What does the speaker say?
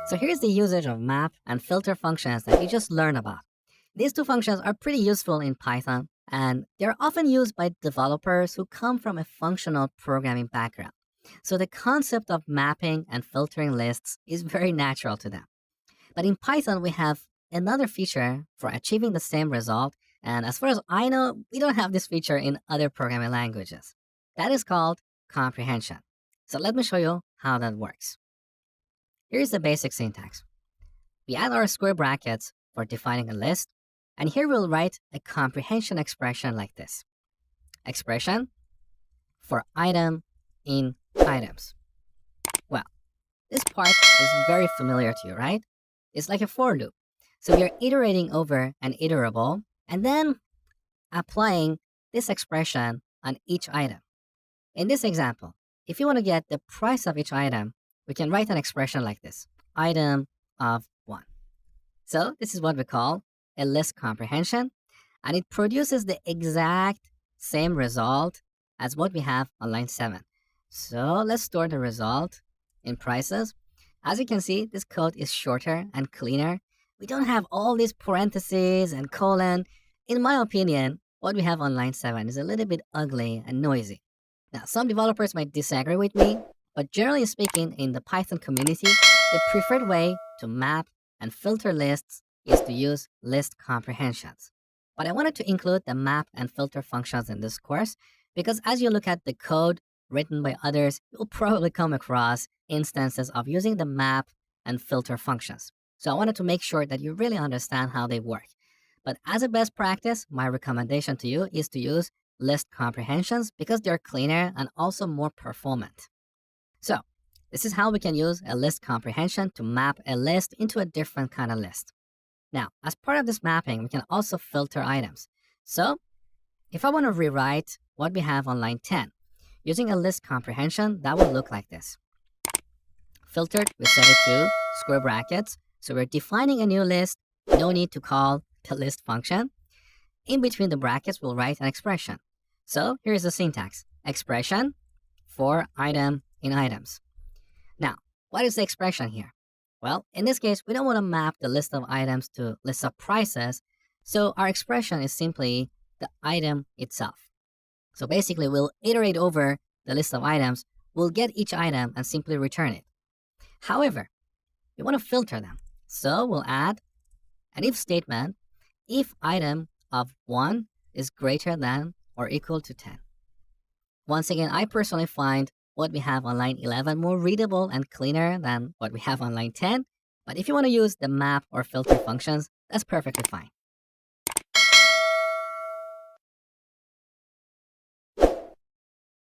So here's the usage of map and filter functions that you just learned about. These two functions are pretty useful in Python, and they're often used by developers who come from a functional programming background. So the concept of mapping and filtering lists is very natural to them. But in Python, we have another feature for achieving the same result, and as far as I know, we don't have this feature in other programming languages. That is called comprehension. So let me show you how that works. Here's the basic syntax. We add our square brackets for defining a list, and here we'll write a comprehension expression like this. Expression for item in items. Well, this part is very familiar to you, right? It's like a for loop. So we are iterating over an iterable and then applying this expression on each item. In this example, if you want to get the price of each item, we can write an expression like this, item of 1. So this is what we call a list comprehension, and it produces the exact same result as what we have on line 7. So let's store the result in prices. As you can see, this code is shorter and cleaner. We don't have all these parentheses and colon. In my opinion, what we have on line 7 is a little bit ugly and noisy. Now, some developers might disagree with me, but generally speaking, in the Python community, the preferred way to map and filter lists is to use list comprehensions. But I wanted to include the map and filter functions in this course because as you look at the code written by others, you'll probably come across instances of using the map and filter functions. So I wanted to make sure that you really understand how they work. But as a best practice, my recommendation to you is to use list comprehensions because they're cleaner and also more performant. So this is how we can use a list comprehension to map a list into a different kind of list. Now, as part of this mapping, we can also filter items. So if I want to rewrite what we have on line 10, using a list comprehension, that would look like this. Filtered, we set it to square brackets. So we're defining a new list. No need to call the list function. In between the brackets, we'll write an expression. So here's the syntax. Expression for item in items. Now, what is the expression here? Well, in this case, we don't want to map the list of items to list of prices. So our expression is simply the item itself. So basically, we'll iterate over the list of items. We'll get each item and simply return it. However, we want to filter them. So we'll add an if statement if item of 1 is greater than or equal to 10. Once again, I personally find what we have on line 11 more readable and cleaner than what we have on line 10. But if you want to use the map or filter functions, that's perfectly fine.